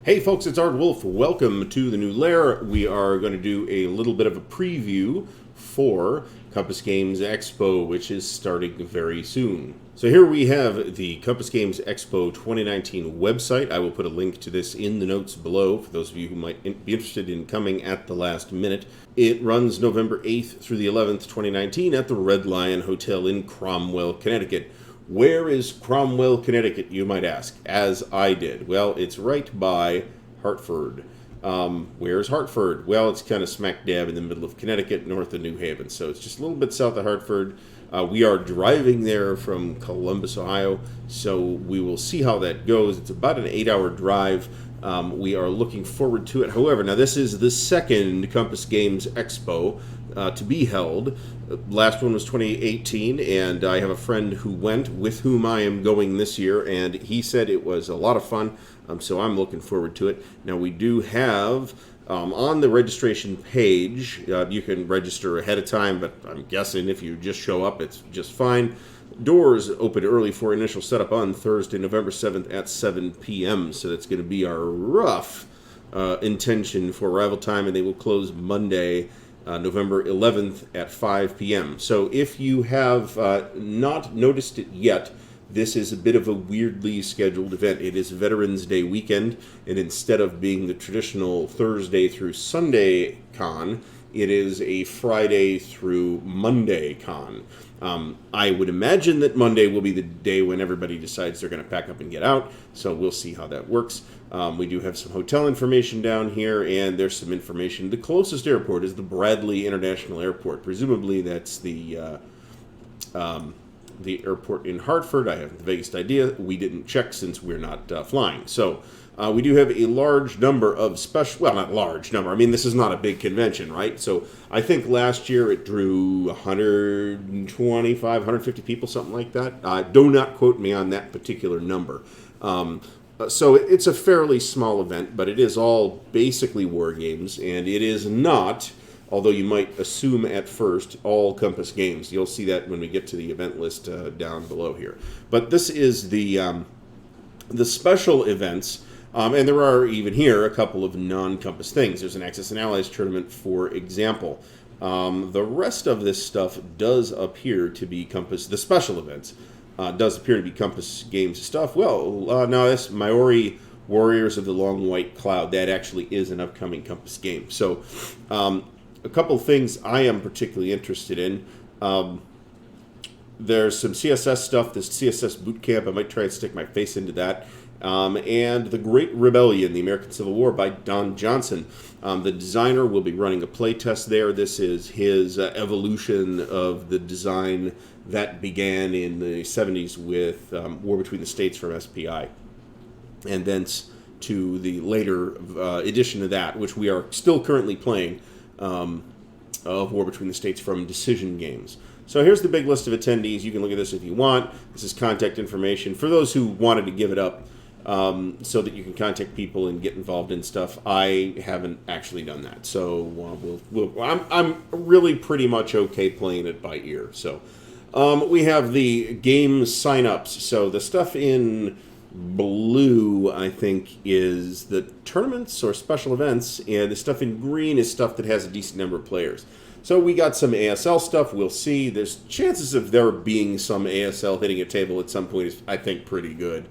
Hey folks, it's Ardwulf. Welcome to the new Lair. We are going to do a little bit of a preview for Compass Games Expo, which is starting very soon. So here we have the Compass Games Expo 2019 website. I will put a link to this in the notes below for those of you who might be interested in coming at the last minute. It runs November 8th through the 11th, 2019 at the Red Lion Hotel in Cromwell, Connecticut. Where is Cromwell, Connecticut, you might ask, as I did? Well, it's right by Hartford. Where's Hartford? Well, it's kind of smack dab in the middle of Connecticut, north of New Haven. So it's just a little bit south of Hartford. We are driving there from Columbus, Ohio, so we will see how that goes. It's about an 8-hour drive. We are looking forward to it. However, now this is the second Compass Games Expo to be held. Last one was 2018, and I have a friend who went with whom I am going this year, and he said it was a lot of fun, so I'm looking forward to it. Now, we do have on the registration page, you can register ahead of time, but I'm guessing if you just show up, it's just fine. Doors open early for initial setup on Thursday, November 7th at 7 p.m., so that's going to be our rough intention for arrival time, and they will close Monday, November 11th at 5 p.m. So if you have not noticed it yet, this is a bit of a weirdly scheduled event. It is Veterans Day weekend, and instead of being the traditional Thursday through Sunday con, it is a Friday through Monday con. I would imagine that Monday will be the day when everybody decides they're going to pack up and get out, so we'll see how that works. We do have some hotel information down here, and there's some information. The closest airport is the Bradley International Airport. Presumably that's the airport in Hartford. I have the vaguest idea. We didn't check since we're not flying. So we do have a large number of special, well, not large number. I mean, this is not a big convention, right? So I think last year it drew 125, 150 people, something like that. Do not quote me on that particular number. So it's a fairly small event, but it is all basically war games, and it is not, although you might assume at first, all Compass games. You'll see that when we get to the event list down below here. But this is the special events, and there are even here a couple of non-Compass things. There's an Axis and Allies tournament, for example. The rest of this stuff does appear to be Compass, the special events, does appear to be Compass Games stuff. Well, no, this Maori Warriors of the Long White Cloud, that actually is an upcoming Compass game. So, a couple things I am particularly interested in. There's some CSS stuff, this CSS boot camp. I might try and stick my face into that. And The Great Rebellion, the American Civil War by Don Johnson. The designer will be running a playtest there. This is his evolution of the design that began in the 70s with War Between the States from SPI. And thence to the later edition of that, which we are still currently playing, of War Between the States from Decision Games. So here's the big list of attendees. You can look at this if you want. This is contact information for those who wanted to give it up, so that you can contact people and get involved in stuff. I haven't actually done that, so I'm really pretty much okay playing it by ear. So we have the game signups. So the stuff in blue, I think, is the tournaments or special events, and the stuff in green is stuff that has a decent number of players. So we got some ASL stuff. We'll see. There's chances of there being some ASL hitting a table at some point is, I think, pretty good.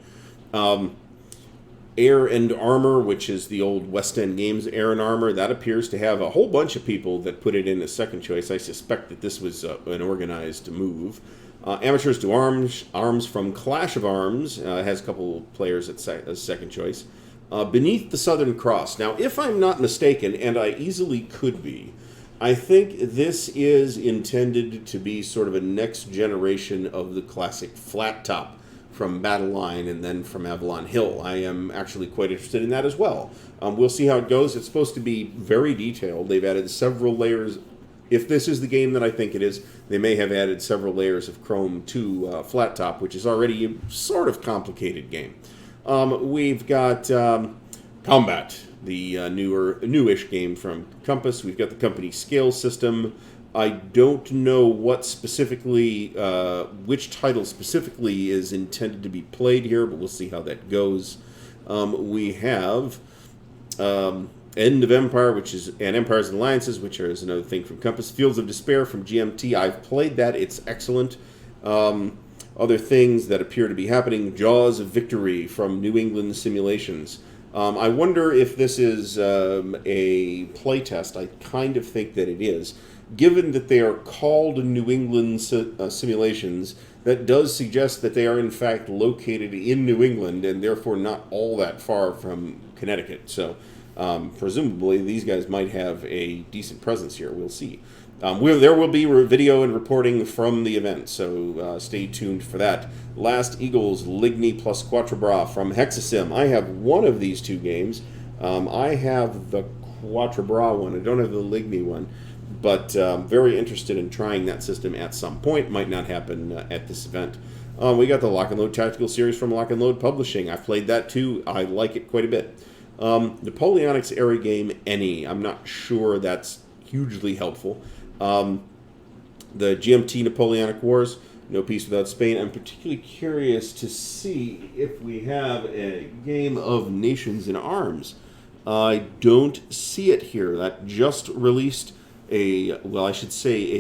Air and Armor, which is the old West End Games Air and Armor, that appears to have a whole bunch of people that put it in as second choice. I suspect that this was an organized move. Amateurs to Arms from Clash of Arms has a couple players as second choice. Beneath the Southern Cross. Now, if I'm not mistaken, and I easily could be, I think this is intended to be sort of a next generation of the classic flat top from Battle Line and then from Avalon Hill. I am actually quite interested in that as well. We'll see how it goes. It's supposed to be very detailed. They've added several layers. If this is the game that I think it is, they may have added several layers of Chrome to Flat Top, which is already a sort of complicated game. We've got Combat, the newish game from Compass. We've got the company scale system. I don't know what specifically, which title specifically is intended to be played here, but we'll see how that goes. We have End of Empire, which is and Empires and Alliances, which is another thing from Compass. Fields of Despair from GMT. I've played that; it's excellent. Other things that appear to be happening: Jaws of Victory from New England Simulations. I wonder if this is a playtest. I kind of think that it is. Given that they are called New England Simulations, that does suggest that they are in fact located in New England and therefore not all that far from Connecticut. So presumably these guys might have a decent presence here. We'll see. There will be video and reporting from the event, so stay tuned for that. Last Eagles, Ligny plus Quattrobra from Hexasim. I have one of these two games. I have the Quattrobra one. I don't have the Ligny one, but very interested in trying that system at some point. Might not happen at this event. We got the Lock and Load Tactical Series from Lock and Load Publishing. I've played that too. I like it quite a bit. Napoleonics Area Game Any. I'm not sure that's hugely helpful. The GMT Napoleonic Wars, No Peace Without Spain. I'm particularly curious to see if we have a game of Nations in Arms. I don't see it here. That just released a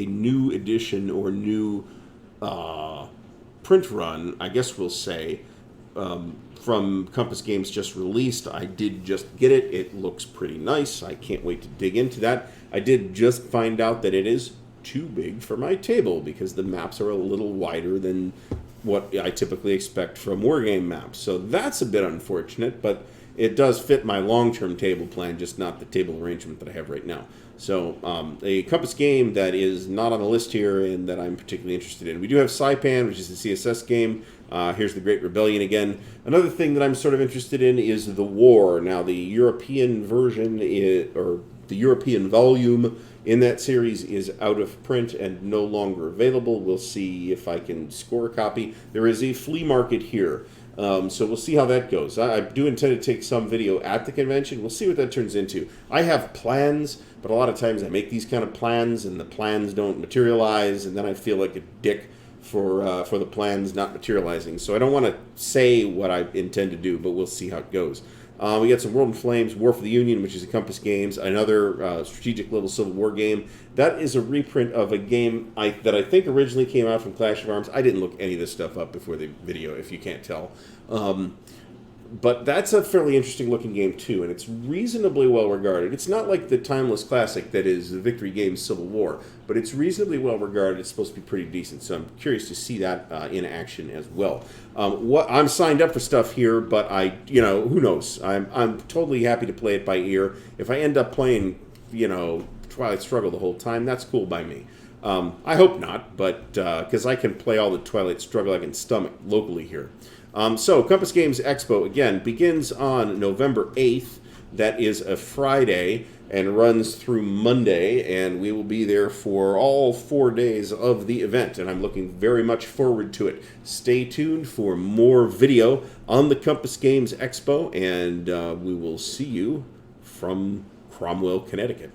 new edition or new print run, I guess we'll say, from Compass Games just released. I did just get it. It looks pretty nice. I can't wait to dig into that. I did just find out that it is too big for my table because the maps are a little wider than what I typically expect from wargame maps. So that's a bit unfortunate, but it does fit my long-term table plan, just not the table arrangement that I have right now. So a Compass game that is not on the list here and that I'm particularly interested in. We do have Saipan, which is a CSS game. Here's the Great Rebellion again. Another thing that I'm sort of interested in is The War. Now, the European version, or the European volume in that series is out of print and no longer available. We'll see if I can score a copy. There is a flea market here. So we'll see how that goes. I do intend to take some video at the convention. We'll see what that turns into. I have plans, but a lot of times I make these kind of plans and the plans don't materialize, and then I feel like a dick for the plans not materializing. So I don't want to say what I intend to do, but we'll see how it goes. We got some World in Flames, War for the Union, which is a Compass Games, another strategic level Civil War game. That is a reprint of a game that I think originally came out from Clash of Arms. I didn't look any of this stuff up before the video, if you can't tell. But that's a fairly interesting looking game too, and it's reasonably well regarded. It's not like the timeless classic that is the Victory Games Civil War, but it's reasonably well regarded. It's supposed to be pretty decent, so I'm curious to see that in action as well. I'm signed up for stuff here, but who knows? I'm totally happy to play it by ear. If I end up playing, Twilight Struggle the whole time, that's cool by me. I hope not, but because I can play all the Twilight Struggle I can stomach locally here. So, Compass Games Expo, again, begins on November 8th. That is a Friday and runs through Monday, and we will be there for all 4 days of the event, and I'm looking very much forward to it. Stay tuned for more video on the Compass Games Expo, and we will see you from Cromwell, Connecticut.